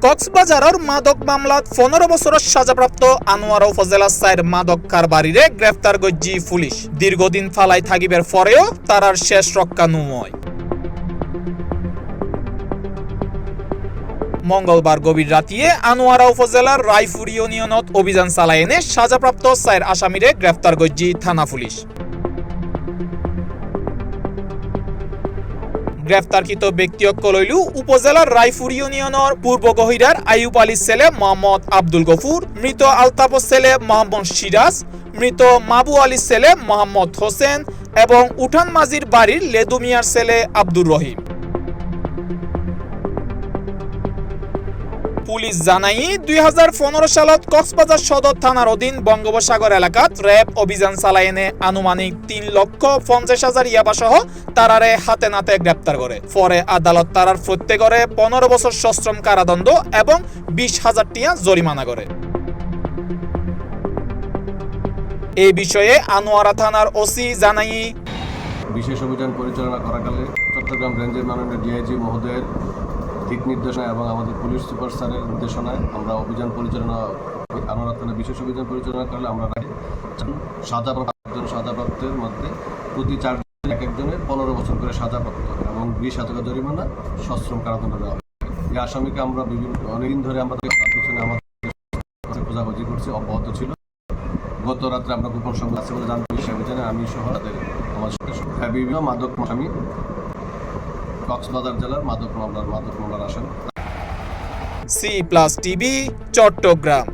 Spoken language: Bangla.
কক্সবাজারের মাদক মামলাত 15 বছরের সাজাপ্রাপ্ত আনোয়ারা উপজেলার 4 মাদক কারবারিরে গ্রেফতার গজ্জি পুলিশ। দীর্ঘদিন ফালাই থাকিবের পরেও তারার শেষ রক্ষা নুময়। মঙ্গলবার গভীর রাতিয়ে আনোয়ারা উপজেলার রায়পুর ইউনিয়নত অভিযান চালায় এনে সাজাপ্রাপ্ত 4 আসামিরে গ্রেফতার গজ্জি থানা পুলিশ। গ্রেফতারকৃত ব্যক্তিসকল হইল উপজেলার রায়পুর ইউনিয়নের পূর্ব গহিরার আইয়ুব আলীর ছেলে মোহাম্মদ আব্দুল গফুর, মৃত আলতাফর ছেলে মোহাম্মদ সিরাজ, মৃত মাবু আলীর ছেলে মোহাম্মদ হোসেন এবং উঠান মাঝির বাড়ির লেদু মিয়ার ছেলে আব্দুর রহিম। পুলিশ জানাই 2015 সালত কক্সবাজার সদর থানার অধীন বঙ্গোপসাগর এলাকাত র্যাব অভিযান চালায় এনে আনুমানিক 3,50,000 ইয়াবা সহ তারারে হাতে নাতে গ্রেপ্তার করে। পরে আদালত তারার প্রত্যেকরে 15 বছর সশ্রম কারাদণ্ড এবং 20,000 টিয়া জরিমানা করে। এই বিষয়ে আনোয়ারা থানার ওসি জানাই, বিশেষ অভিযান পরিচালনা করাকালে চট্টগ্রাম রেঞ্জের মাননীয় ডিআইজি মহোদয়ের দিক নির্দেশনা এবং আমাদের পুলিশ সুপার স্যারের নির্দেশনায় আমরা অভিযান পরিচালনা আনোয়ারা থানায় বিশেষ অভিযান পরিচালনা করলে আমরা সাজাপ্রাপ্তের মধ্যে প্রতি 4 জন এক একজনের 15 বছর করে সাজাপ্রাপ্ত এবং 20,000 টাকা জরিমানা সশ্রম কারাদণ্ড দেওয়া হয়। এই আসামিকে আমরা অনেকদিন ধরে আমাদের পিছনে আমাদের খোঁজাখুঁজি করছি, অব্যাহত ছিল। গত রাত্রে আমরা গোপন সংবাদ আছে বলে জানতে পেরেছি অভিযানে আমি সহ আমার বিভিন্ন মাদক আসামি কক্সবাজার জেলার মাদক মামলার আসামি। C+ TV Chittagong.